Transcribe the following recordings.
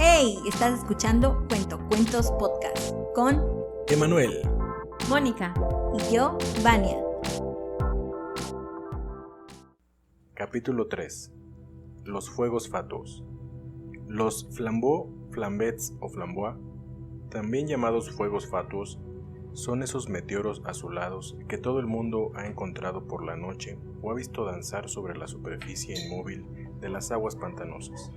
¡Hey! Estás escuchando Cuentos Podcast con Emanuel, Mónica y yo, Vania. Capítulo 3. Los fuegos fatuos. Los flambeaux, flambets o flambois, también llamados fuegos fatuos, son esos meteoros azulados que todo el mundo ha encontrado por la noche o ha visto danzar sobre la superficie inmóvil de las aguas pantanosas.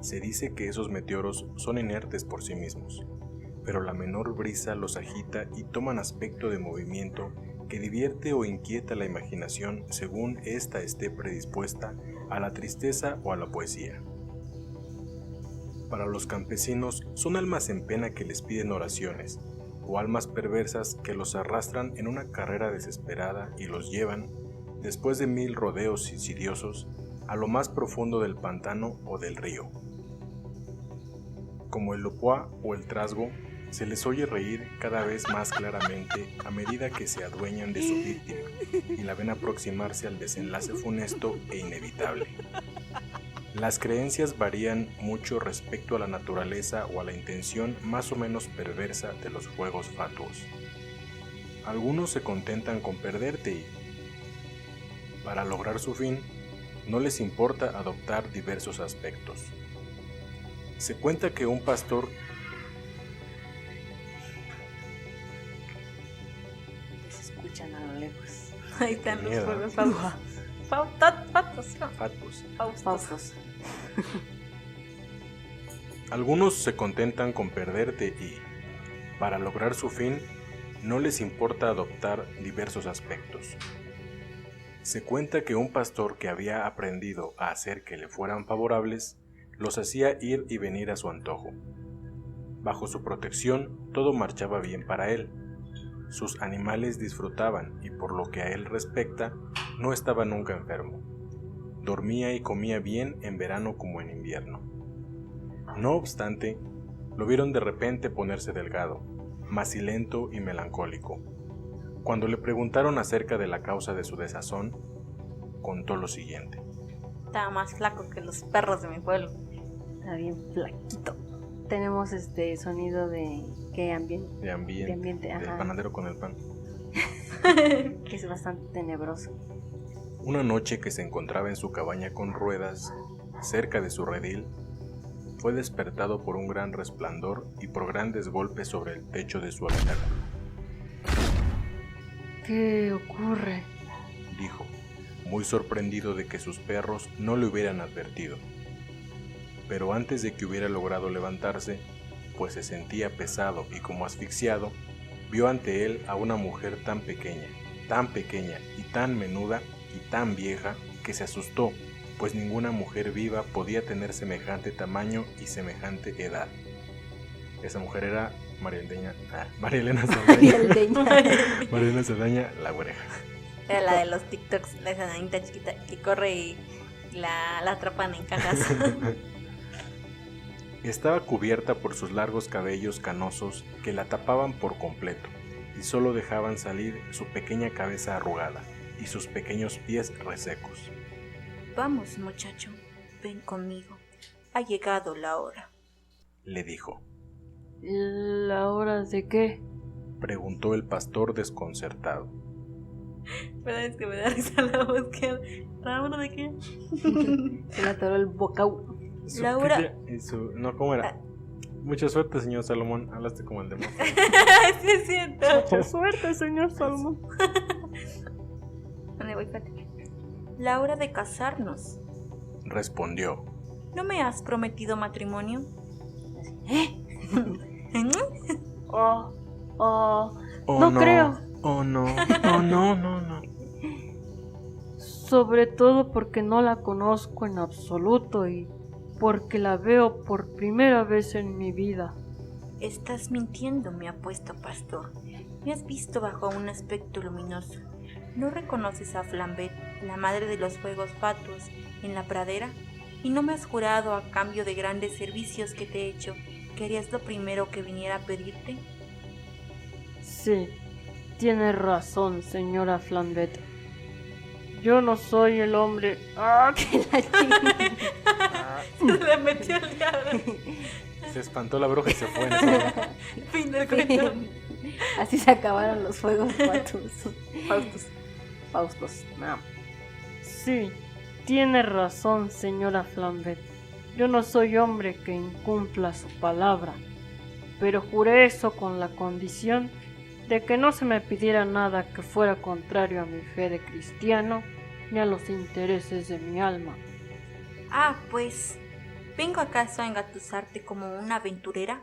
Se dice que esos meteoros son inertes por sí mismos, pero la menor brisa los agita y toman aspecto de movimiento que divierte o inquieta la imaginación según ésta esté predispuesta a la tristeza o a la poesía. Para los campesinos son almas en pena que les piden oraciones, o almas perversas que los arrastran en una carrera desesperada y los llevan, después de 1000 rodeos insidiosos, a lo más profundo del pantano o del río. Como el lopoa o el trasgo, se les oye reír cada vez más claramente a medida que se adueñan de su víctima y la ven aproximarse al desenlace funesto e inevitable. Las creencias varían mucho respecto a la naturaleza o a la intención más o menos perversa de los fuegos fatuos. Algunos se contentan con perderte y, para lograr su fin, no les importa adoptar diversos aspectos. Se cuenta que un pastor Se escuchan a lo lejos. Ahí están los miedo. fuegos fatuos. Faustos. Algunos se contentan con perderte y, para lograr su fin, no les importa adoptar diversos aspectos. Se cuenta que un pastor que había aprendido a hacer que le fueran favorables, los hacía ir y venir a su antojo. Bajo su protección, todo marchaba bien para él. Sus animales disfrutaban y por lo que a él respecta, no estaba nunca enfermo. Dormía y comía bien en verano como en invierno. No obstante, lo vieron de repente ponerse delgado, macilento y melancólico. Cuando le preguntaron acerca de la causa de su desazón, contó lo siguiente. Estaba más flaco que los perros de mi pueblo. Está bien flaquito. Tenemos sonido de ¿qué ambiente? De ambiente, del ajá. panadero con el pan. Que es bastante tenebroso. Una noche que se encontraba en su cabaña con ruedas, cerca de su redil, fue despertado por un gran resplandor y por grandes golpes sobre el techo de su habitáculo. ¿Qué ocurre? Dijo, muy sorprendido de que sus perros no le hubieran advertido. Pero antes de que hubiera logrado levantarse, pues se sentía pesado y como asfixiado, vio ante él a una mujer tan pequeña y tan menuda y tan vieja que se asustó, pues ninguna mujer viva podía tener semejante tamaño y semejante edad. Esa mujer era María Elena Saldaña, la oreja. Era la de los TikToks, la enanita chiquita que corre y la atrapan en cajas. Estaba cubierta por sus largos cabellos canosos que la tapaban por completo y solo dejaban salir su pequeña cabeza arrugada y sus pequeños pies resecos. Vamos, muchacho, ven conmigo. Ha llegado la hora, Le dijo. ¿La hora de qué? Preguntó el pastor desconcertado. Verdad es que me da risa la voz que... ¿La hora de qué? Se le atoró el bocau. Laura. No, ¿cómo era? Mucha suerte, señor Salomón. Hablaste como el demonio. Sí, es cierto. Mucha suerte, señor Salomón. ¿Dónde voy? Espérate. La hora de casarnos. Respondió. ¿No me has prometido matrimonio? Oh, Oh, no creo. Oh, no. Oh, no. Sobre todo porque no la conozco en absoluto y porque la veo por primera vez en mi vida. Estás mintiendo, mi apuesto pastor. Me has visto bajo un aspecto luminoso. ¿No reconoces a Flambet, la madre de los fuegos fatuos, en la pradera? ¿Y no me has jurado, a cambio de grandes servicios que te he hecho, que harías lo primero que viniera a pedirte? Sí, tiene razón, señora Flambet. Yo no soy el hombre. ¡Ah, que la chica! Se espantó la bruja y se fue en ese momento. Fin del cuento. Así se acabaron los fuegos Faustos. No. Sí, tiene razón, señora Flambet. Yo no soy hombre que incumpla su palabra, pero juré eso con la condición de que no se me pidiera nada que fuera contrario a mi fe de cristiano ni a los intereses de mi alma. Ah, pues, ¿vengo acaso a engatusarte como una aventurera?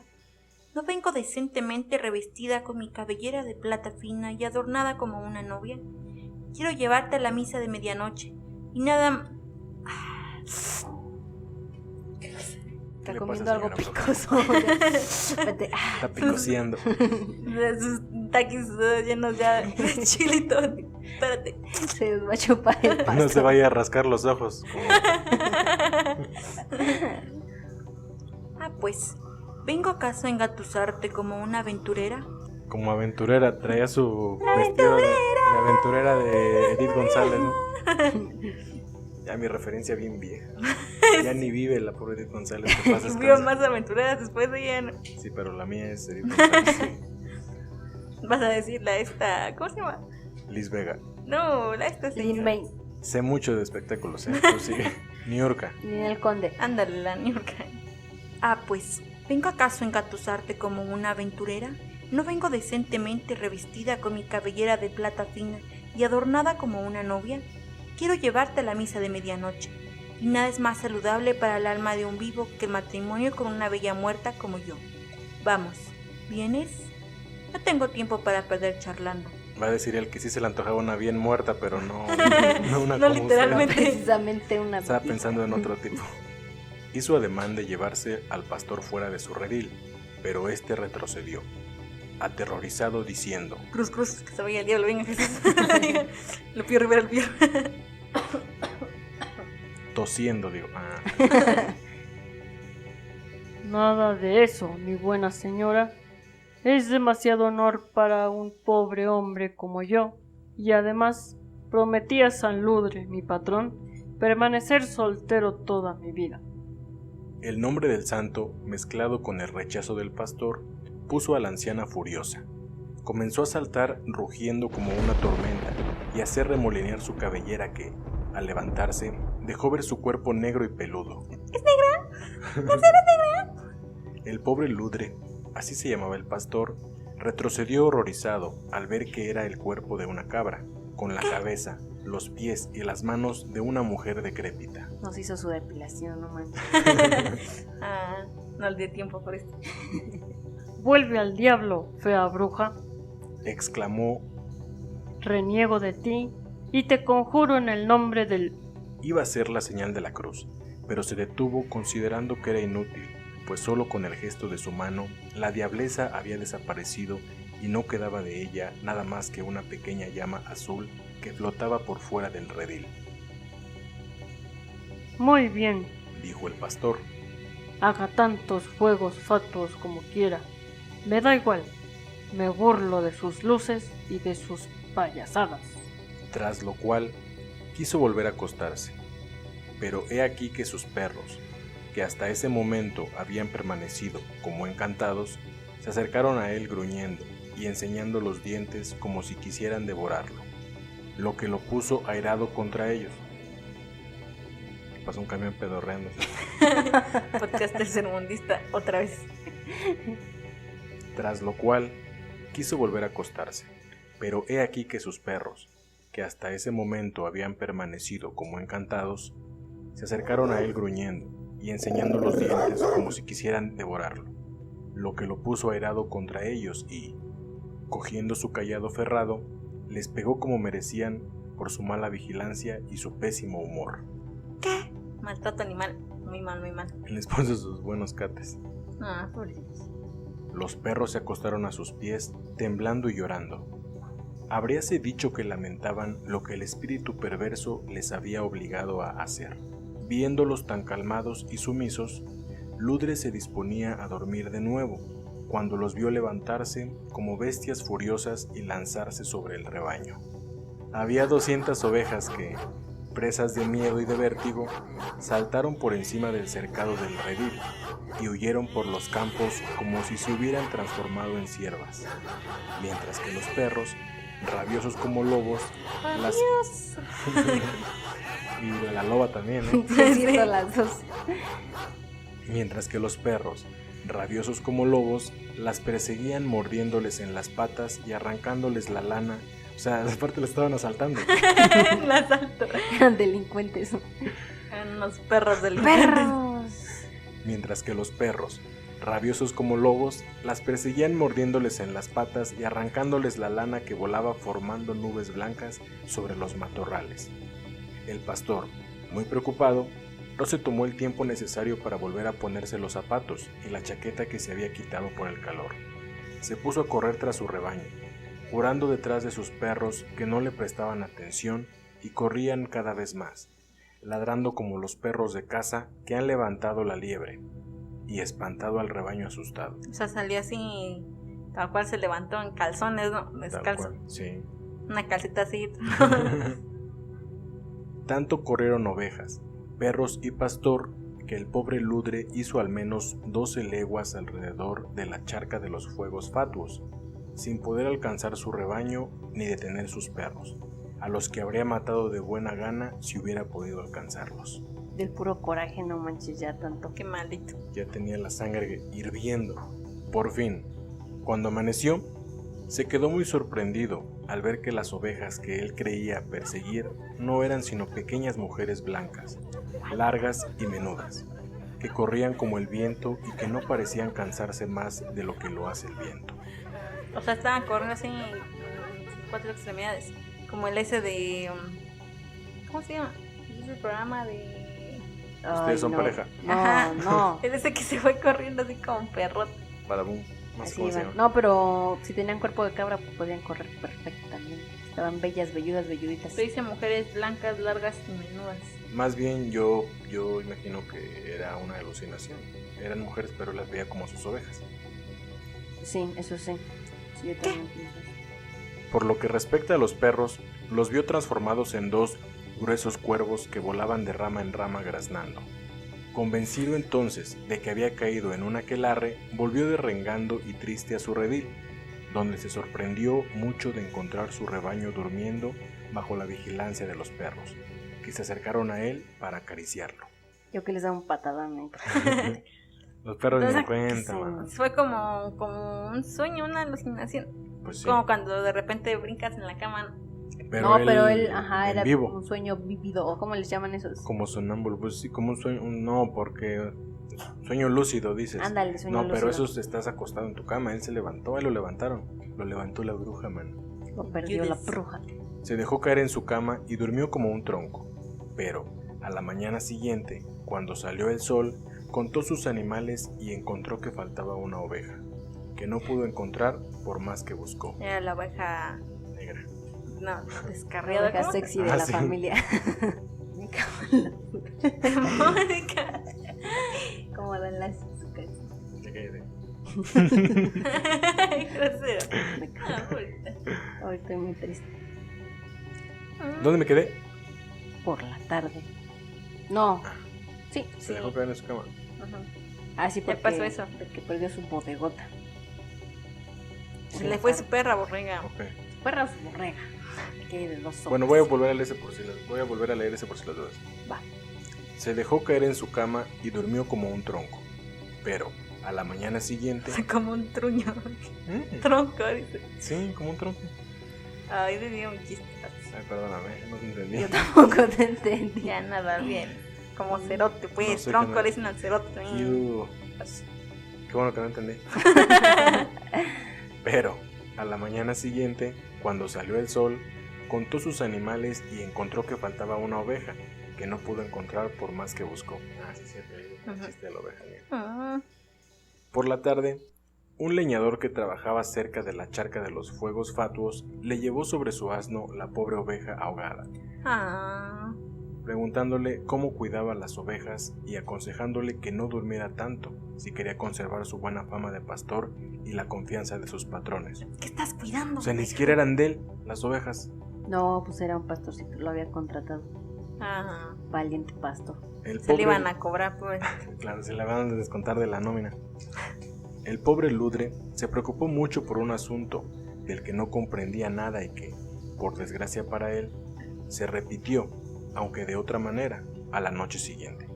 ¿No vengo decentemente revestida con mi cabellera de plata fina y adornada como una novia? Quiero llevarte a la misa de medianoche y nada... Está le comiendo pasa, algo señora picoso. Vete. Está picoseando. Sus taquis llenos ya de chile y todo. Espérate. Se va a chupar el pasto. No se vaya a rascar los ojos. Ah, pues, ¿vengo acaso a engatusarte como una aventurera? Como aventurera, traía su vestido de aventurera de Edith González, ¿no? Ya mi referencia bien vieja. Ya ni vive la pobre Edith González. Que pasa Vio más aventureras después de ella, ¿no? Sí, pero la mía es Edith González. Vas a decirle a esta... ¿Cómo se llama? Liz Vega. No, esta Lin señora. May, Sé mucho de espectáculos, ¿eh? Tú sigue. Niurka. Ninel Conde. Ándale, la Niurka. Ah, pues, ¿vengo acaso a engatusarte como una aventurera? ¿No vengo decentemente revestida con mi cabellera de plata fina y adornada como una novia? Quiero llevarte a la misa de medianoche, y nada es más saludable para el alma de un vivo que el matrimonio con una bella muerta como yo. Vamos, ¿vienes? No tengo tiempo para perder charlando. Va a decir él que sí se le antojaba una bien muerta, pero no una No como literalmente. usted. Precisamente una. Estaba pensando en otro tipo. Hizo ademán de llevarse al pastor fuera de su redil, pero este retrocedió, aterrorizado, diciendo: Cruz, cruz, que se vaya el diablo, venga Jesús. Lo Pío Rivera, el Pío. tosiendo, digo, Nada de eso, mi buena señora. Es demasiado honor para un pobre hombre como yo, y además prometí a San Ludre, mi patrón, permanecer soltero toda mi vida. El nombre del santo, mezclado con el rechazo del pastor, puso a la anciana furiosa. Comenzó a saltar rugiendo como una tormenta y a hacer remolinear su cabellera que, al levantarse, dejó ver su cuerpo negro y peludo. ¿Es negra? ¿No será negra? El pobre Ludre, así se llamaba el pastor, retrocedió horrorizado al ver que era el cuerpo de una cabra, con la cabeza, los pies y las manos de una mujer decrépita. Nos hizo su depilación, no manches. Ah, no le di tiempo por esto. Vuelve al diablo, fea bruja, Exclamó. reniego de ti, y te conjuro en el nombre del... Iba a ser la señal de la cruz, pero se detuvo considerando que era inútil, pues solo con el gesto de su mano la diableza había desaparecido y no quedaba de ella nada más que una pequeña llama azul que flotaba por fuera del redil. Muy bien, Dijo el pastor. haga tantos fuegos fatuos como quiera. Me da igual, me burlo de sus luces y de sus payasadas. Tras lo cual quiso volver a acostarse, pero he aquí que sus perros, que hasta ese momento habían permanecido como encantados, se acercaron a él gruñendo y enseñando los dientes como si quisieran devorarlo, lo que lo puso airado contra ellos. Pasó un camión pedorreando. Podcast tercermundista, otra vez. Tras lo cual quiso volver a acostarse, pero he aquí que sus perros, que hasta ese momento habían permanecido como encantados, se acercaron a él gruñendo y enseñando los dientes como si quisieran devorarlo, lo que lo puso airado contra ellos y, cogiendo su cayado ferrado, les pegó como merecían por su mala vigilancia y su pésimo humor. ¿Qué? Maltrato animal. Muy mal, muy mal. Les puso sus buenos cates. Ah, pobrecitos. Los perros se acostaron a sus pies, temblando y llorando. Habríase dicho que lamentaban lo que el espíritu perverso les había obligado a hacer. Viéndolos tan calmados y sumisos, Ludre se disponía a dormir de nuevo, cuando los vio levantarse como bestias furiosas y lanzarse sobre el rebaño. Había 200 ovejas que, presas de miedo y de vértigo, saltaron por encima del cercado del redil y huyeron por los campos como si se hubieran transformado en ciervas, mientras que los perros, rabiosos como lobos, y la loba también, ¿eh? Sí, es cierto, las dos. Mientras que los perros, rabiosos como lobos, las perseguían mordiéndoles en las patas y arrancándoles la lana. O sea, aparte lo estaban asaltando. El asalto. Eran delincuentes. Eran unos perros delincuentes. ¡Perros! Mientras que los perros, rabiosos como lobos, las perseguían mordiéndoles en las patas y arrancándoles la lana que volaba formando nubes blancas sobre los matorrales. El pastor, muy preocupado, no se tomó el tiempo necesario para volver a ponerse los zapatos y la chaqueta que se había quitado por el calor. Se puso a correr tras su rebaño, jurando detrás de sus perros que no le prestaban atención y corrían cada vez más, ladrando como los perros de caza que han levantado la liebre y espantado al rebaño asustado. O sea, salió así, tal cual se levantó en calzones, ¿no? Descalzo. Tal cual, sí. Una calceta así. Tanto corrieron ovejas, perros y pastor que el pobre Ludre hizo al menos 12 leguas alrededor de la charca de los fuegos fatuos, sin poder alcanzar su rebaño ni detener sus perros, a los que habría matado de buena gana si hubiera podido alcanzarlos. Del puro coraje, no manches, ya tanto. Qué maldito. Ya tenía la sangre hirviendo. Por fin, cuando amaneció, se quedó muy sorprendido al ver que las ovejas que él creía perseguir no eran sino pequeñas mujeres blancas, largas y menudas, que corrían como el viento y que no parecían cansarse más de lo que lo hace el viento. O sea, estaban corriendo así en 4 extremidades. Como el ese de... ¿Cómo se llama? Es el programa de... Ustedes son no. pareja. Ajá. No. El ese que se fue corriendo así como un perro. Badabum. No sé Así cómo se iban. llama. No, pero si tenían cuerpo de cabra, pues podían correr perfectamente. Estaban bellas, velludas, velluditas. Se dice mujeres blancas, largas y menudas. Más bien yo imagino que era una alucinación. Eran mujeres, pero las veía como sus ovejas. Sí, eso sí. Sí, yo también pienso. Por lo que respecta a los perros, los vio transformados en 2 gruesos cuervos que volaban de rama en rama graznando. Convencido entonces de que había caído en un aquelarre, volvió derrengando y triste a su redil, donde se sorprendió mucho de encontrar su rebaño durmiendo bajo la vigilancia de los perros, que se acercaron a él para acariciarlo. Yo que les da un patadón, ¿eh? Los perros ni Entonces, cuenta, sí. man. Fue como un sueño, una alucinación. Pues sí. Como cuando de repente brincas en la cama. ¿No? Pero él, ajá, en era vivo, un sueño vívido, o ¿cómo les llaman esos? como sonámbulo, pues sí, como un sueño, no, porque sueño lúcido dices. Ándale, sueño No, pero lúcido. eso estás acostado en tu cama, él se levantó, él lo levantaron, lo levantó la bruja, man. Lo perdió la Judas. bruja. Se dejó caer en su cama y durmió como un tronco, pero a la mañana siguiente, cuando salió el sol, contó sus animales y encontró que faltaba una oveja, que no pudo encontrar por más que buscó. Era la oveja, Negra. no, La descarriada. oveja ¿Cómo? sexy de Ah, la sí. familia. Me cago en la Mónica. Como dan las azúcares. Ya cállate. Ay, grosero. Me cago. Ah, ahorita. Hoy estoy muy triste. ¿Dónde me quedé? Por la tarde. No. Ah. Sí. Se dejó caer en su cama. Ajá. Ah, sí, ¿Qué porque, pasó eso? porque perdió su bodegota. Se le fue su perra borrega. Ok. Perra o su borrega. Que hay de 2 ojos. Bueno, voy a volver a leer ese por si las dudas. Va. Se dejó caer en su cama y durmió como un tronco. Pero a la mañana siguiente, Como un truño. mm, Tronco, dice. sí, como un tronco. Ay, te dio un chiste. Ay, perdóname, no te entendí. Yo tampoco te entendí. Ya nada bien. Como cerote, pues. No sé Tronco qué le me- dicen al cerote. Iu. Qué bueno que no entendí. Pero a la mañana siguiente, cuando salió el sol, contó sus animales y encontró que faltaba una oveja, que no pudo encontrar por más que buscó. Ah, sí, sí, el Ujú. chiste de la oveja. Mira. Ah, Por la tarde, un leñador que trabajaba cerca de la charca de los fuegos fatuos le llevó sobre su asno la pobre oveja ahogada, ah. preguntándole cómo cuidaba las ovejas y aconsejándole que no durmiera tanto si quería conservar su buena fama de pastor y la confianza de sus patrones. ¿Qué estás cuidando? O sea, ni siquiera eran de él las ovejas. No, pues era un pastorcito, lo había contratado. Ajá. Valiente pastor. El Se le iban a cobrar, pues. Claro, se le van a descontar de la nómina. El pobre Ludre se preocupó mucho por un asunto del que no comprendía nada y que, por desgracia para él, se repitió, aunque de otra manera, a la noche siguiente.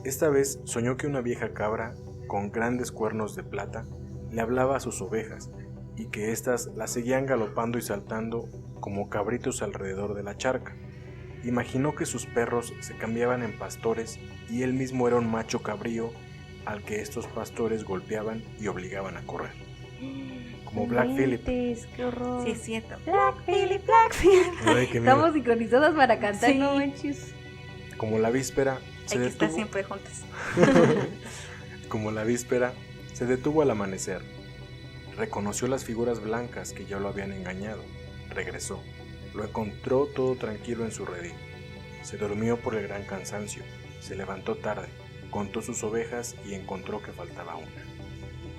Esta vez soñó que una vieja cabra, con grandes cuernos de plata, le hablaba a sus ovejas y que éstas la seguían galopando y saltando como cabritos alrededor de la charca. Imaginó que sus perros se cambiaban en pastores y él mismo era un macho cabrío al que estos pastores golpeaban y obligaban a correr. Como Black Phillip. ¡Qué horror! Sí, es cierto. Black Phillip, Black Phillip. Ay, qué miedo. Estamos sincronizadas para cantar, Sí. no manches. Como la víspera, se Hay que estar detuvo. siempre juntas. Como la víspera, se detuvo al amanecer. Reconoció las figuras blancas que ya lo habían engañado. Regresó. Lo encontró todo tranquilo en su redil. Se durmió por el gran cansancio. Se levantó tarde. Contó sus ovejas y encontró que faltaba una.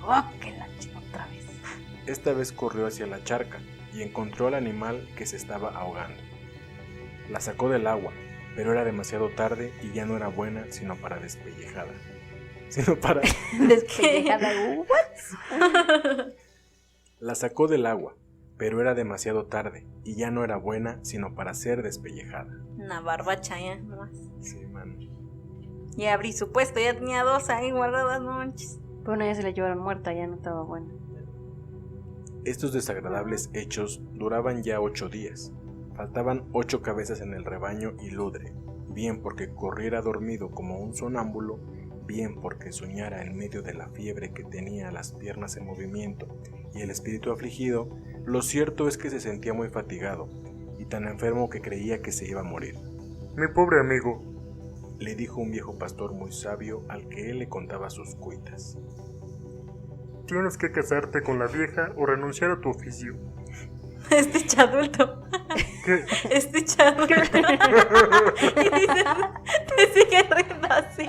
¡Oh, que la chica otra vez! Esta vez corrió hacia la charca y encontró al animal que se estaba ahogando. La sacó del agua, pero era demasiado tarde y ya no era buena sino para despellejada. Despellejada. La sacó del agua, pero era demasiado tarde y ya no era buena sino para ser despellejada. Una barbacha ya nomás. Sí, mano. Ya abrí su puesto, ya tenía 2 ahí guardadas, no manches. Pero una ya se la llevaron muerta, ya no estaba buena. Estos desagradables hechos duraban ya 8 días. Faltaban 8 cabezas en el rebaño y Ludre, bien porque corriera dormido como un sonámbulo, bien porque soñara en medio de la fiebre que tenía las piernas en movimiento y el espíritu afligido, lo cierto es que se sentía muy fatigado y tan enfermo que creía que se iba a morir. Mi pobre amigo, Le dijo un viejo pastor muy sabio al que él le contaba sus cuitas. tienes que casarte con la vieja o renunciar a tu oficio. Este chadulto. ¿Qué? Este chadulto. Y dices, te sigue riendo así.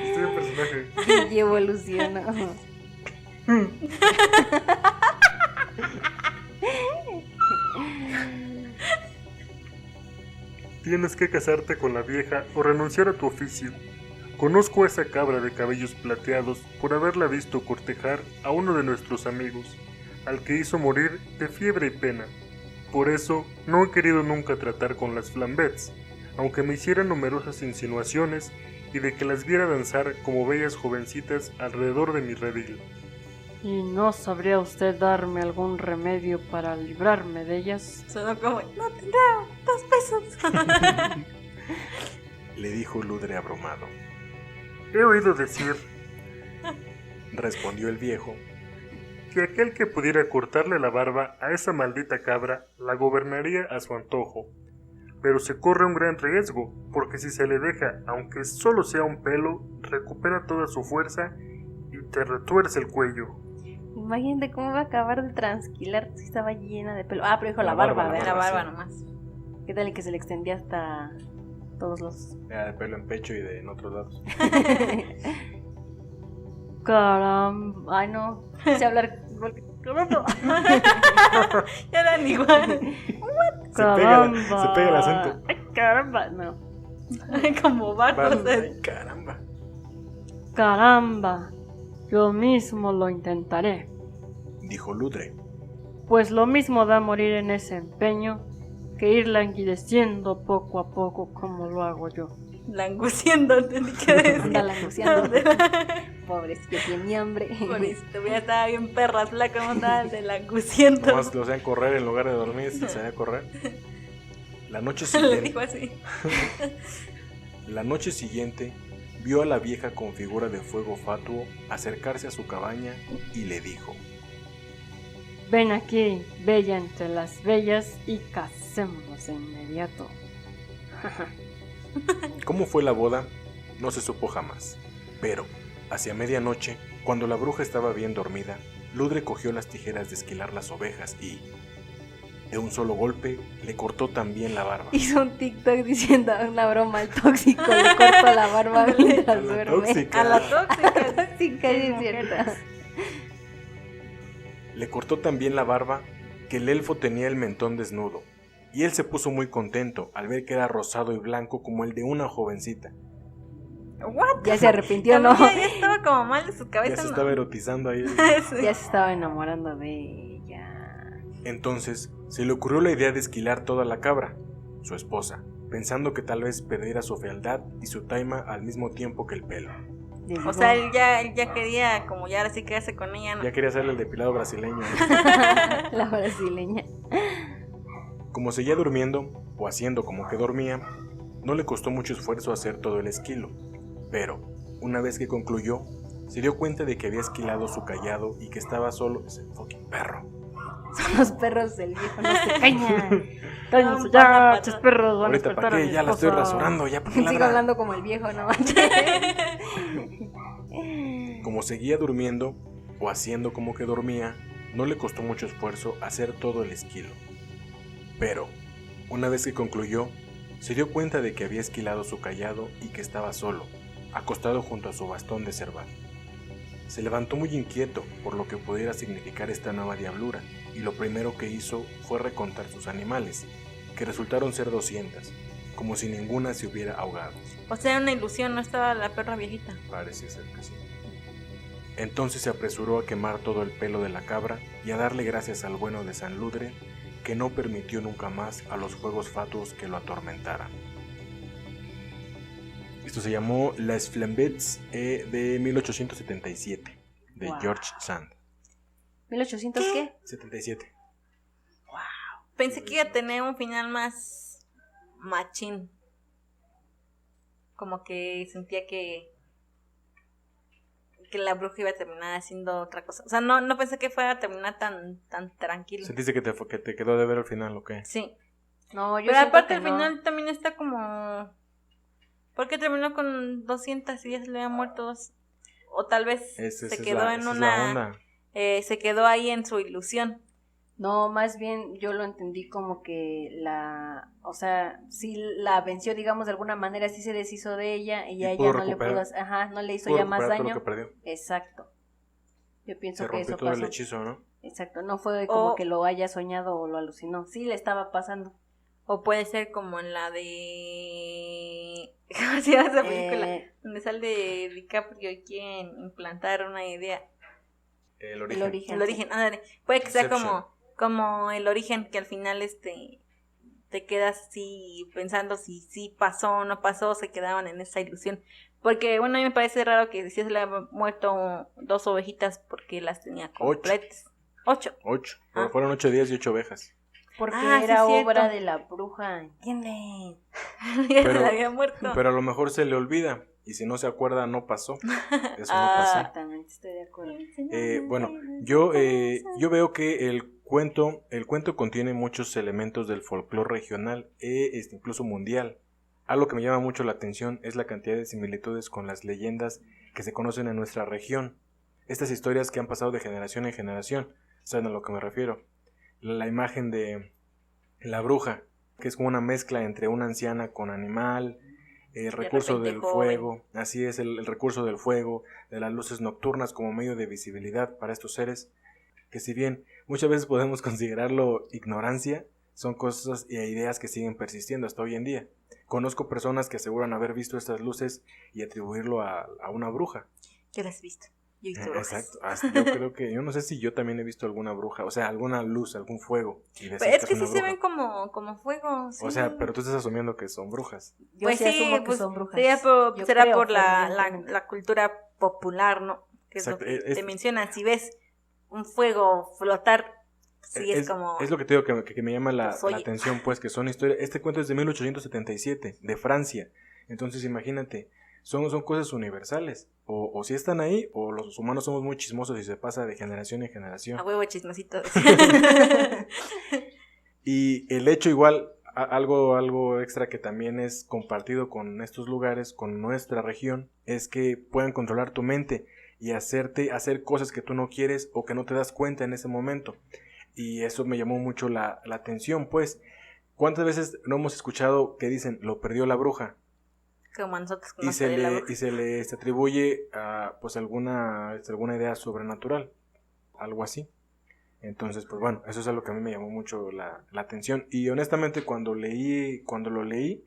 Estoy en personaje. Y evoluciona. Tienes que casarte con la vieja o renunciar a tu oficio. Conozco a esa cabra de cabellos plateados por haberla visto cortejar a uno de nuestros amigos, al que hizo morir de fiebre y pena. Por eso no he querido nunca tratar con las flambets, aunque me hicieran numerosas insinuaciones y de que las viera danzar como bellas jovencitas alrededor de mi redil. ¿Y no sabría usted darme algún remedio para librarme de ellas? Sonó como, no tendrá 2 pesos. Le dijo Ludre abrumado. He oído decir Respondió el viejo. que aquel que pudiera cortarle la barba a esa maldita cabra la gobernaría a su antojo. Pero se corre un gran riesgo, porque si se le deja, aunque solo sea un pelo, recupera toda su fuerza y te retuerce el cuello. Imagínate cómo va a acabar de transquilar si estaba llena de pelo. Ah, pero dijo La la barba, barba, ¿verdad? La barba sí. nomás. ¿Qué tal que se le extendía hasta todos los... Era de pelo en pecho y de en otros lados. Caramba. Ay, no. Sé hablar igual que... Ya eran igual. Se pega el acento. Ay, caramba. No. Como barcos. Ay, caramba. Caramba. Yo mismo lo intentaré. Dijo Ludre. Pues lo mismo da morir en ese empeño que ir languideciendo poco a poco como lo hago yo. Languciendo, entendí que decía. Anda languceando. Pobrecito, tiene hambre. Pobrecito, ya estaba bien perra, flaca, como estaba de languciendo. Nomás lo hacían correr en lugar de dormir, se sabía correr. La noche Le dijo siguiente, así. la noche siguiente vio a la vieja con figura de fuego fatuo acercarse a su cabaña y le dijo: Ven aquí, bella entre las bellas, y casémonos de inmediato. ¿Cómo fue la boda? No se supo jamás. Pero, hacia medianoche, cuando la bruja estaba bien dormida, Ludre cogió las tijeras de esquilar las ovejas y, de un solo golpe, le cortó también la barba. Hizo un TikTok diciendo una broma al tóxico, le corto la barba mientras A la duerme. tóxica. A la tóxica. Sí, que es cierto. Le cortó también la barba, que el elfo tenía el mentón desnudo, y él se puso muy contento al ver que era rosado y blanco como el de una jovencita. ¿What? Ya se arrepintió, ¿no? Ya estaba como mal de su cabeza, Ya se ¿no? estaba erotizando ahí. Sí. Ya se estaba enamorando de ella. Entonces se le ocurrió la idea de esquilar toda la cabra, su esposa, pensando que tal vez perdiera su fealdad y su taima al mismo tiempo que el pelo. O sea, él ya quería como ya ahora sí quedarse con ella, ¿no? Ya quería hacerle el depilado brasileño. La brasileña. Como seguía durmiendo, o haciendo como que dormía, no le costó mucho esfuerzo hacer todo el esquilo. Pero, una vez que concluyó, se dio cuenta de que había esquilado su cayado y que estaba solo. Ese fucking perro. Son los perros del viejo, no se cañan. Cállense ya, estos perros van a Ahorita, despertar ¿para a qué? mi Ya la estoy esposa. rasurando, ya para qué Sigo ladra? hablando como el viejo, no manches. Como seguía durmiendo, o haciendo como que dormía, no le costó mucho esfuerzo hacer todo el esquilo. Pero, una vez que concluyó, se dio cuenta de que había esquilado su cayado y que estaba solo, acostado junto a su bastón de cerval. Se levantó muy inquieto por lo que pudiera significar esta nueva diablura, y lo primero que hizo fue recontar sus animales, que resultaron ser 200, como si ninguna se hubiera ahogado. O sea, era una ilusión, no estaba la perra viejita. Parece ser que sí. Entonces se apresuró a quemar todo el pelo de la cabra y a darle gracias al bueno de San Ludre, que no permitió nunca más a los fuegos fatuos que lo atormentaran. Esto se llamó Las Flambettes de 1877, de Wow. George Sand. ¿1800 qué? 77. Pensé que iba a tener un final más machín. Como que sentía que la bruja iba a terminar haciendo otra cosa. O sea, no pensé que fuera a terminar tan tranquilo. ¿Sentiste que te quedó de ver al final o qué? Sí. No, yo Pero siento aparte que al no. final también está como... ¿Por qué terminó con 200 y ya se le habían muerto dos? O tal vez se quedó en una... se quedó ahí en su ilusión. No, más bien yo lo entendí como que o sea, sí la venció, digamos, de alguna manera, sí se deshizo de ella y ya pudo ella no le recuperar. pudo, no le hizo Pudo ya más recuperar todo daño. lo que perdió. Exacto. Yo pienso Se que rompió eso todo pasó. el hechizo, ¿no? Exacto, no fue como O- que lo haya soñado o lo alucinó. Sí le estaba pasando. O puede ser como en la de... ¿Cómo se llama esa película? Donde sale DiCaprio y quieren implantar una idea. El El origen. origen. El origen, ándale. Puede que sea Inception. como el origen, que al final te quedas así pensando si sí pasó o no pasó, se quedaban en esa ilusión. Porque, bueno, a mí me parece raro que si se le habían muerto 2 ovejitas porque las tenía completas. 8. 8. Ah. Fueron 8 días y 8 ovejas. Porque Ah, sí, era cierto. obra de la bruja, ¿entienden? Ya se Pero- le había muerto. Pero a lo mejor se le olvida. Y si no se acuerda, no pasó. Eso no Ah. pasó. Exactamente, estoy de acuerdo. Bueno, yo veo que el cuento contiene muchos elementos del folclore regional incluso mundial. Algo que me llama mucho la atención es la cantidad de similitudes con las leyendas que se conocen en nuestra región. Estas historias que han pasado de generación en generación, ¿saben a lo que me refiero? La imagen de la bruja, que es como una mezcla entre una anciana con animal, el recurso repente del joven. fuego, así es, el recurso del fuego, de las luces nocturnas como medio de visibilidad para estos seres, que si bien muchas veces podemos considerarlo ignorancia, son cosas e ideas que siguen persistiendo hasta hoy en día. Conozco personas que aseguran haber visto estas luces y atribuirlo a una bruja. Yo las he visto. Yo he visto brujas. Exacto. Yo no sé si yo también he visto alguna bruja, o sea, alguna luz, algún fuego. Y decir Pero es que una sí se bruja. ven como fuego. Sí. O sea, pero tú estás asumiendo que son brujas. Yo Pues sí sí, asumo que pues son brujas. Yo será creo por la fervientemente. cultura popular, ¿no? Que es Exacto, lo que es- te mencionan. Si ves un fuego flotar, sí es como... Es lo que te digo que me llama la Pues, oye. atención, pues, que son historias. Este cuento es de 1877, de Francia. Entonces, imagínate, son cosas universales. O si están ahí, o los humanos somos muy chismosos y se pasa de generación en generación. A huevo chismosito. Y el hecho igual, algo extra que también es compartido con estos lugares, con nuestra región, es que puedan controlar tu mente y hacerte hacer cosas que tú no quieres o que no te das cuenta en ese momento. Y eso me llamó mucho la atención, pues. ¿Cuántas veces no hemos escuchado que dicen, lo perdió la bruja? Como a nosotros Y nos se sale la le, bruja. y se le atribuye a pues alguna idea sobrenatural, algo así. Entonces, pues bueno, eso es algo que a mí me llamó mucho la atención. Y honestamente cuando lo leí,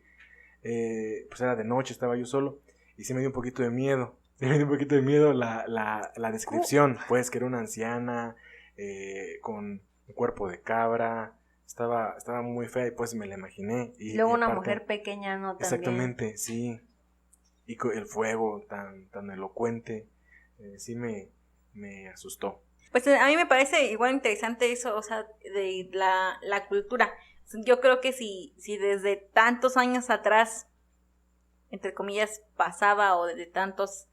pues era de noche, estaba yo solo, y sí me dio un poquito de miedo. Sí me dio un poquito de miedo la descripción, pues que era una anciana con un cuerpo de cabra. Estaba muy fea y pues me la imaginé. Y Luego una aparte, mujer pequeña, ¿no? También. Exactamente, sí. Y el fuego tan elocuente, sí me asustó. Pues a mí me parece igual interesante eso, o sea, de la cultura. Yo creo que si desde tantos años atrás, entre comillas, pasaba, o desde tantos,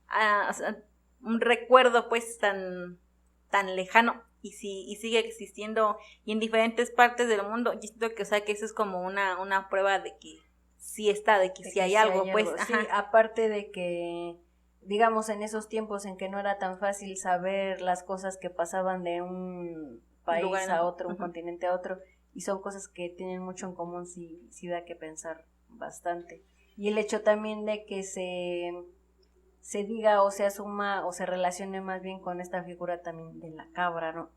o sea, un recuerdo pues tan lejano, y sigue existiendo y en diferentes partes del mundo, yo siento que, o sea, que eso es como una prueba de que sí está, de que sí hay algo, pues. Sí, Ajá. aparte de que, digamos, en esos tiempos en que no era tan fácil saber las cosas que pasaban de un país Lugar, a otro, un ajá, continente a otro, y son cosas que tienen mucho en común, sí da que pensar bastante. Y el hecho también de que se diga o se asuma o se relacione más bien con esta figura también de la cabra, ¿no?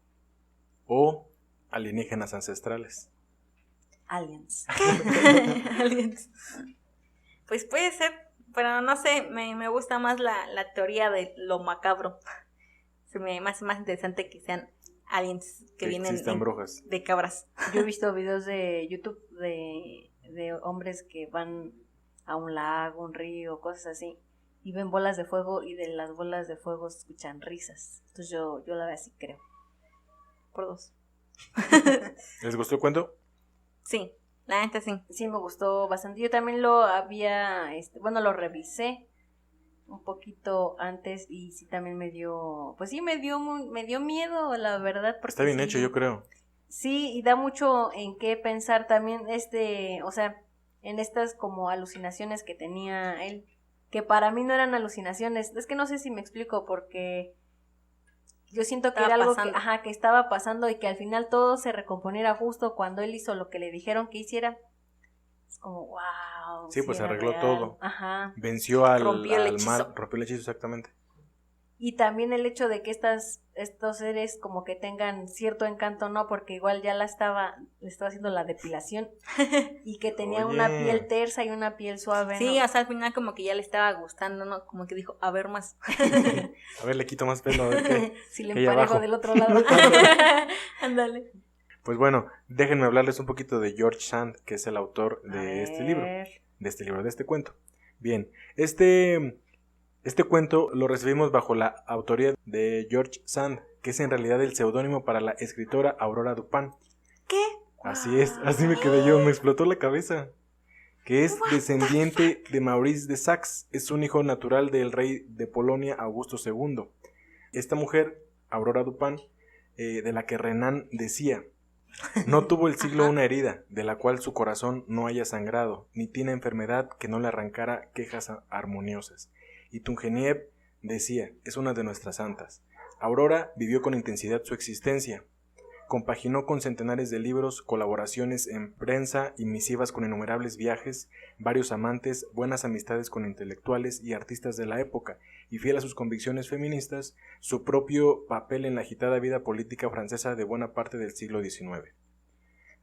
O alienígenas ancestrales. Aliens. Aliens. Pues puede ser, pero no sé, me gusta más la teoría de lo macabro. Se me hace más interesante que sean aliens que vienen existan brujas. de cabras. Yo he visto videos de YouTube de hombres que van a un lago, un río, cosas así, y ven bolas de fuego, y de las bolas de fuego se escuchan risas. Entonces yo la verdad sí creo. Por dos. ¿Les gustó el cuento? Sí, la neta sí. Sí, me gustó bastante. Yo también lo había, lo revisé un poquito antes, y sí también me dio miedo, la verdad. Porque Está bien sí, hecho, yo creo. Sí, y da mucho en qué pensar también, o sea, en estas como alucinaciones que tenía él, que para mí no eran alucinaciones. Es que no sé si me explico, porque yo siento que Estaba era algo pasando. que estaba pasando, y que al final todo se recomponiera justo cuando él hizo lo que le dijeron que hiciera. Es como, wow. Sí, pues era arregló real. todo. Venció Venció al hechizo. mal, rompió el hechizo, exactamente. Y también el hecho de que estos seres como que tengan cierto encanto, ¿no? Porque igual ya le estaba haciendo la depilación, y que tenía Oye. una piel tersa y una piel suave, Sí, ¿no? o sea, al final como que ya le estaba gustando, ¿no? Como que dijo, a ver más. A ver, le quito más pelo, a ver qué. Si le que hay emparejo abajo. del otro lado. Ándale. Pues bueno, déjenme hablarles un poquito de George Sand, que es el autor A de este libro. ver. De este cuento. Bien, este cuento lo recibimos bajo la autoría de George Sand, que es en realidad el seudónimo para la escritora Aurora Dupin. ¿Qué? Así es, así me quedé yo, me explotó la cabeza. Que es descendiente de Maurice de Saxe, es un hijo natural del rey de Polonia Augusto II. Esta mujer, Aurora Dupin, de la que Renan decía: no tuvo el siglo Ajá. una herida, de la cual su corazón no haya sangrado, ni tiene enfermedad que no le arrancara quejas armoniosas. Y Tungeniev decía: es una de nuestras santas. Aurora vivió con intensidad su existencia. Compaginó con centenares de libros, colaboraciones en prensa y misivas con innumerables viajes, varios amantes, buenas amistades con intelectuales y artistas de la época, y fiel a sus convicciones feministas, su propio papel en la agitada vida política francesa de buena parte del siglo XIX.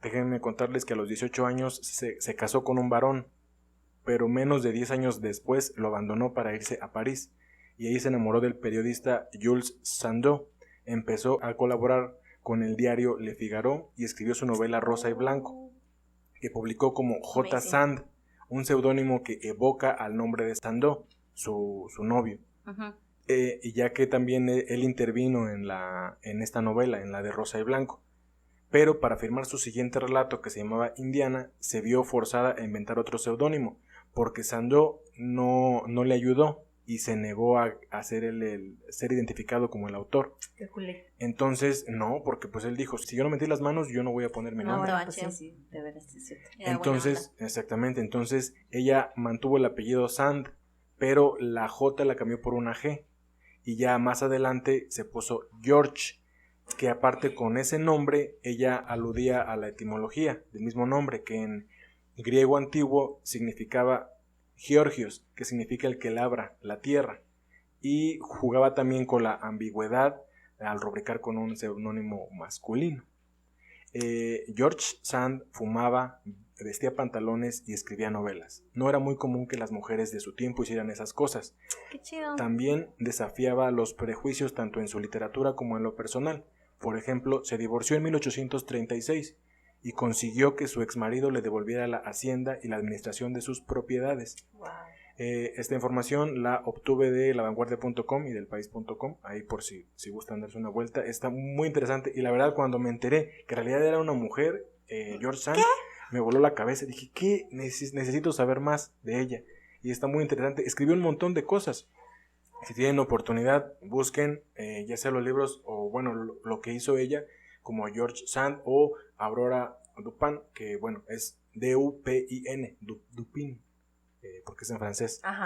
Déjenme contarles que a los 18 años se casó con un varón, pero menos de 10 años después lo abandonó para irse a París, y ahí se enamoró del periodista Jules Sandeau. Empezó a colaborar con el diario Le Figaro y escribió su novela Rosa y Blanco, que publicó como J. Amazing. Sand, un seudónimo que evoca al nombre de Sandeau, su novio. Ujú. Y ya que también él intervino en esta novela, en la de Rosa y Blanco. Pero para firmar su siguiente relato, que se llamaba Indiana, se vio forzada a inventar otro seudónimo, porque Sandeau no le ayudó y se negó a ser el ser identificado como el autor. Qué culé. Entonces, no, porque pues él dijo: si yo no metí las manos, yo no voy a poner mi No, nombre. bueno, Estaba pues chido. sí, de veras, sí, es cierto. Era Entonces, exactamente, entonces ella mantuvo el apellido Sand, pero la J la cambió por una G, y ya más adelante se puso George, que aparte con ese nombre ella aludía a la etimología del mismo nombre, que en griego antiguo significaba Georgios, que significa el que labra la tierra, y jugaba también con la ambigüedad al rubricar con un seudónimo masculino. George Sand fumaba, vestía pantalones y escribía novelas. No era muy común que las mujeres de su tiempo hicieran esas cosas. Qué chido. También desafiaba los prejuicios tanto en su literatura como en lo personal. Por ejemplo, se divorció en 1836 y consiguió que su exmarido le devolviera la hacienda y la administración de sus propiedades. Wow. Esta información la obtuve de lavanguardia.com y del país.com, ahí por si gustan darse una vuelta. Está muy interesante y la verdad cuando me enteré que en realidad era una mujer, George Sand, me voló la cabeza. Dije, ¿qué? Necesito saber más de ella. Y está muy interesante. Escribió un montón de cosas. Si tienen oportunidad, busquen ya sea los libros o bueno, lo que hizo ella, como George Sand o Aurora Dupin, que bueno, es D-U-P-I-N, Dupin, porque es en francés. Ajá.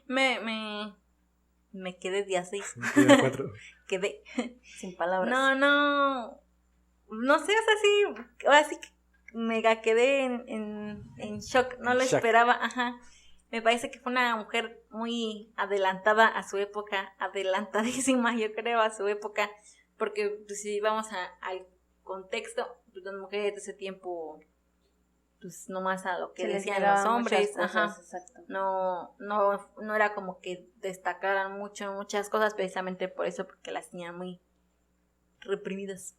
Me quedé de así. Quedé. Sin palabras. No sé, o sea, sí, ahora sí que mega quedé en shock, no lo Shock. esperaba, ajá. Me parece que fue una mujer muy adelantada a su época, adelantadísima, yo creo, a su época, porque pues, si vamos al contexto, pues, las mujeres de ese tiempo, pues nomás a lo que Se les decían negaban los hombres, muchas cosas, ajá. exacto. No era como que destacaran muchas cosas, precisamente por eso, porque las tenían muy reprimidas.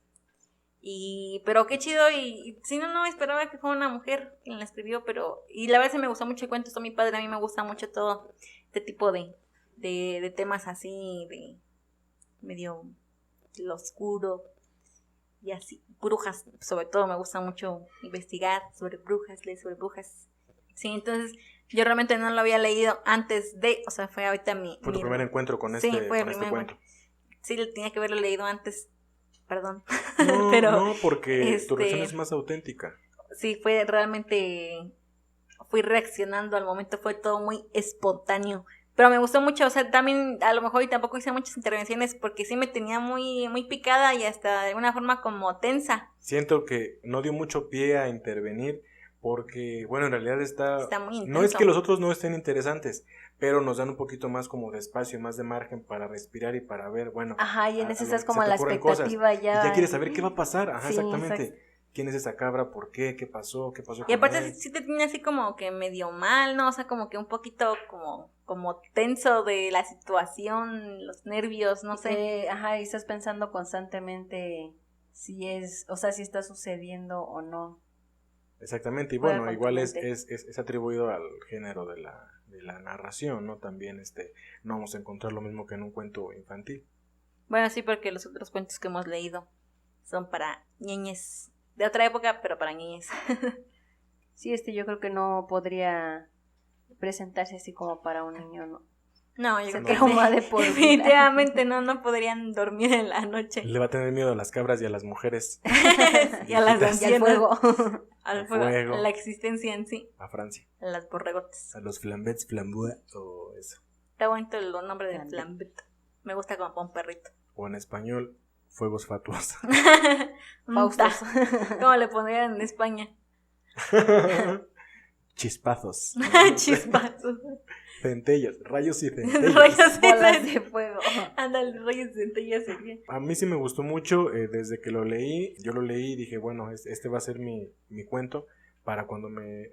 Pero qué chido, y si no esperaba que fuera una mujer quien la escribió, y la verdad se me gustó mucho el cuento, está mi padre, a mí me gusta mucho todo este tipo de temas así, de medio lo oscuro, y así, brujas, sobre todo me gusta mucho investigar sobre brujas, leer sobre brujas, sí, entonces yo realmente no lo había leído antes o sea, fue ahorita Fue tu primer encuentro con sí, este fue el cuento. primer encuentro. Sí, lo tenía que haberlo leído antes. Perdón. No, pero no, porque tu reacción es más auténtica. Sí, fue realmente, fui reaccionando al momento, fue todo muy espontáneo, pero me gustó mucho, o sea, también a lo mejor y tampoco hice muchas intervenciones porque sí me tenía muy, muy picada y hasta de alguna forma como tensa. Siento que no dio mucho pie a intervenir porque, bueno, en realidad está muy intenso. No es que los otros no estén interesantes, pero nos dan un poquito más como de espacio, más de margen para respirar y para ver, bueno. Ajá, y en ese estás se como te la ocurren expectativa cosas, ya. Y ya quieres saber qué va a pasar, ajá, Sí, exactamente. exacto. ¿Quién es esa cabra? ¿Por qué? ¿Qué pasó? ¿Qué pasó con Y aparte él? sí te tiene así como que medio mal, ¿no? O sea, como que un poquito como tenso de la situación, los nervios, no sé. Ajá, y estás pensando constantemente si está sucediendo o no. Exactamente, y Juega bueno, con igual tu es mente. atribuido al género de la narración, ¿no? También no vamos a encontrar lo mismo que en un cuento infantil. Bueno, sí, porque los otros cuentos que hemos leído son para ñeñes de otra época, pero para ñeñes. Sí, yo creo que no podría presentarse así como para un niño, ¿no? No, yo Se creo que trauma de por vida. definitivamente no podrían dormir en la noche. Le va a tener miedo a las cabras y a las mujeres. Y a las Viejitas. Y al fuego. al fuego. fuego, a la existencia en sí, A Francia. a las borregotes. A los flambets, flambois o eso. Está bonito el nombre de Flambet. flambet. Me gusta como para un perrito. O en español, fuegos fatuos. Faustos. ¿Cómo le pondrían en España? Chispazos. Chispazos. Centellas, rayos y centellas. Rayos Bolas de fuego. Ándale, rayos de centellas sería. A mí sí me gustó mucho desde que lo leí. Yo lo leí y dije, bueno, este va a ser mi cuento para cuando me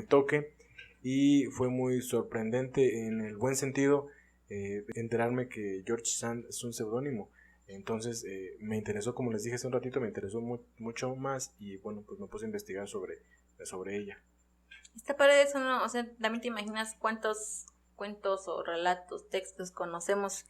toque. Y fue muy sorprendente en el buen sentido enterarme que George Sand es un seudónimo. Entonces me interesó, como les dije hace un ratito, me interesó mucho más y bueno, pues me puse a investigar sobre ella. Está padre eso, ¿no? O sea, también te imaginas cuántos cuentos o relatos, textos conocemos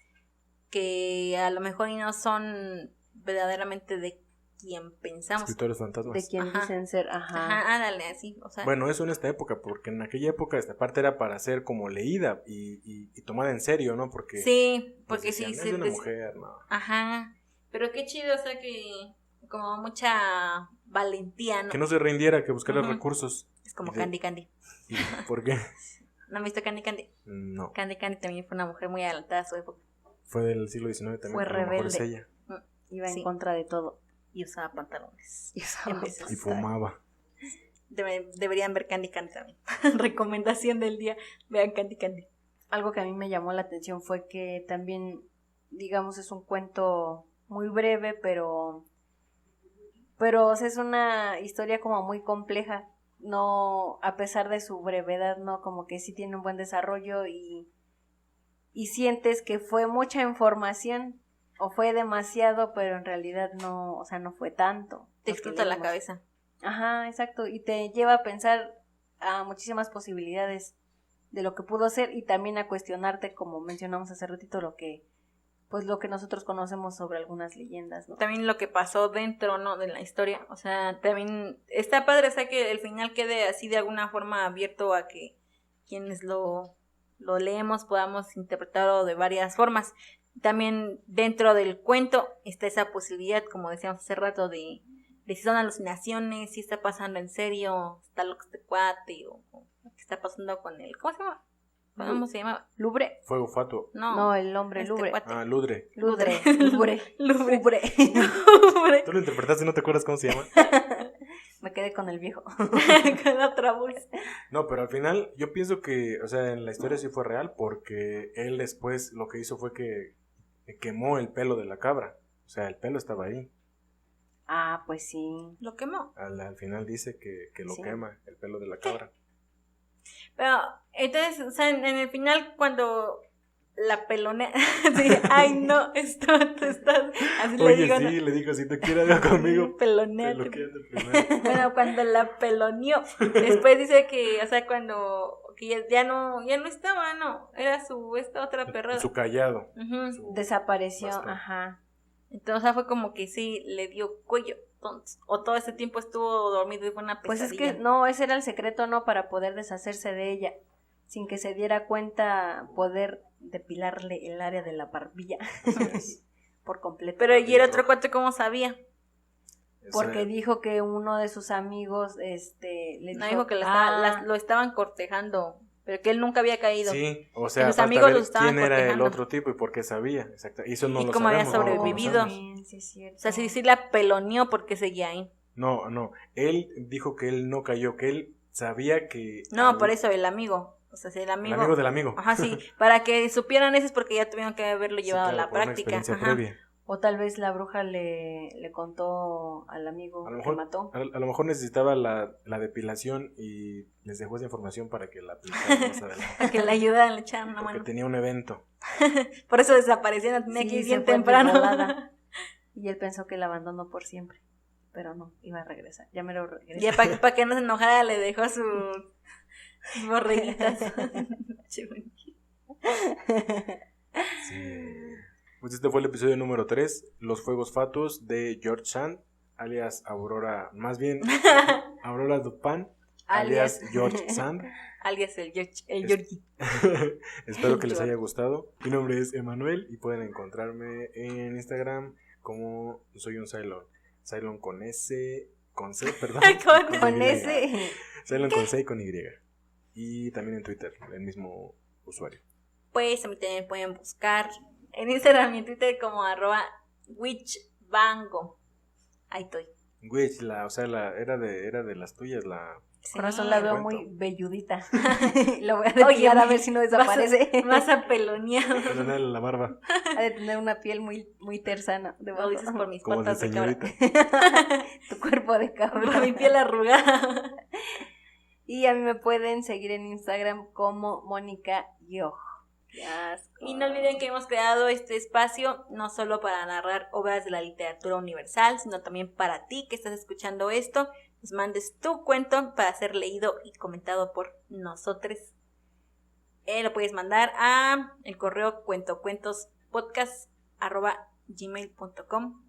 que a lo mejor y no son verdaderamente de quien pensamos. Escritores fantasmas. De quien Ajá. dicen ser, Ajá, ándale, así, o sea. Bueno, eso en esta época, porque en aquella época esta parte era para ser como leída y tomada en serio, ¿no? Porque sí, pues, porque decían, sí. es de una mujer, no. Ajá, pero qué chido, o sea que como mucha valentía, ¿no? Que no se rindiera, que buscara Ujú. recursos. Es como Y de- Candy Candy. ¿Y por qué? ¿No has visto Candy Candy? No, Candy Candy también fue una mujer muy adelantada a su época fue del siglo XIX también, Fue a lo mejor es rebelde. ella. Iba Sí. en contra de todo. y usaba pantalones. Y usaba En veces. Y fumaba. Deberían ver Candy Candy también. Recomendación del día, vean Candy Candy. Algo que a mí me llamó la atención fue que también, digamos, es un cuento muy breve, pero o sea, es una historia como muy compleja. No, a pesar de su brevedad, no, como que sí tiene un buen desarrollo y sientes que fue mucha información o fue demasiado, pero en realidad no, o sea, no fue tanto. Te explota la cabeza. Ajá, exacto, y te lleva a pensar a muchísimas posibilidades de lo que pudo ser y también a cuestionarte, como mencionamos hace ratito, lo que nosotros conocemos sobre algunas leyendas, ¿no? También lo que pasó dentro, ¿no? De la historia. O sea, también está padre, o sea, que el final quede así de alguna forma abierto a que quienes lo leemos podamos interpretarlo de varias formas. También dentro del cuento está esa posibilidad, como decíamos hace rato, de si son alucinaciones, si está pasando en serio, está loco este cuate, o qué está pasando con él. ¿Cómo se llama? ¿Cómo se llama? ¿Lubre? Fuego fatuo. No, el hombre este Lubre. cuate. Ludre. Lubre. Lubre. ¿Tú lo interpretaste y no te acuerdas cómo se llama? Me quedé con el viejo. Con otra voz. No, pero al final yo pienso que, o sea, en la historia sí fue real porque él después lo que hizo fue que quemó el pelo de la cabra. O sea, el pelo estaba ahí. Ah, pues sí. Lo quemó. Al final dice que lo Sí. quema, el pelo de la cabra. Pero, entonces, o sea, en el final, cuando la pelonea, sí, ay, no, esto estás, así le Oye, digo, sí, le dijo, si te quiere algo conmigo, pelonea. peloquéate primero. Bueno, cuando la peloneó, después dice que, o sea, cuando, que ya no estaba, no, era esta otra perra. Su callado. Ujú. su Desapareció, bastón. ajá. Entonces, o sea, fue como que sí, le dio cuello, entonces, o todo ese tiempo estuvo dormido y fue una Pues pesadilla. es que no, ese era el secreto, ¿no? Para poder deshacerse de ella. Sin que se diera cuenta, poder depilarle el área de la barbilla Así es. por completo. Pero, ¿y el otro cuate cómo sabía? Porque Esa- dijo que uno de sus amigos, le No, dijo que lo estaban cortejando, pero que él nunca había caído. Sí, o sea, sus falta amigos ver lo estaban quién era el cortejando. otro tipo y por qué sabía, exacto. Y eso no Y lo cómo había sabemos. no lo sobrevivido. conocemos. Sí, es cierto. O sea, sí la peloneó porque seguía ahí. No, él dijo que él no cayó, que él sabía que... No, por eso el amigo. O sea, si el El amigo. amigo del amigo. Ajá, sí. Para que supieran eso es porque ya tuvieron que haberlo Sí, llevado claro, a la por una práctica. experiencia Ajá. previa. O tal vez la bruja le contó al amigo A lo que mejor, mató. a lo mejor necesitaba la depilación y les dejó esa información para que la aplicaran más adelante. Para que le ayudaran, le echaran una Porque mano. tenía un evento. Por eso desaparecieron, tenía Sí, que ir se bien fue de temprano. volada. Y él pensó que la abandonó por siempre. Pero no, iba a regresar. Ya me lo regresó. Ya para que no se enojara le dejó sus borreguitas. Sí. Pues este fue el episodio número 3, Los Fuegos Fatuos de George Sand, alias Aurora, más bien Aurora Dupin, alias George Sand. Alias el Es- Georgie. Espero que les haya gustado. Mi nombre es Emanuel y pueden encontrarme en Instagram como soy un Cylon. Cylon con S, con C, perdón. Con Y. ese. Cylon con C y con Y. Y también en Twitter, el mismo usuario. Pues a mí también pueden buscar en Instagram y en Twitter como @witchbango. Ahí estoy. Witch, era de las tuyas, la... Corazón la veo cuento. muy velludita. Lo voy a depilar a ver si no desaparece. Más apeloneado. Era la barba, Ha de tener una piel muy, muy tersana. Lo dices por mis como de patas de cabra. señorita. Tu cuerpo de Por cabra. mi piel arrugada. Y a mí me pueden seguir en Instagram como Mónica Yoj. Qué asco. Y no olviden que hemos creado este espacio no solo para narrar obras de la literatura universal, sino también para ti que estás escuchando esto, nos mandes tu cuento para ser leído y comentado por nosotros. Lo puedes mandar a el correo cuentocuentospodcast@gmail.com.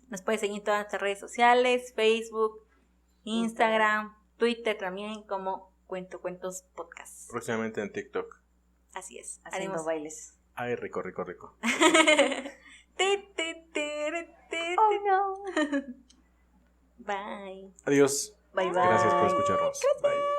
Nos puedes seguir en todas nuestras redes sociales, Facebook, Instagram, Twitter también como Cuento Cuentos Podcast. Próximamente en TikTok. Así es. Haciendo Haremos. bailes. Ay, rico. Oh no. Bye. Adiós. Bye bye. Gracias por escucharnos. Bye.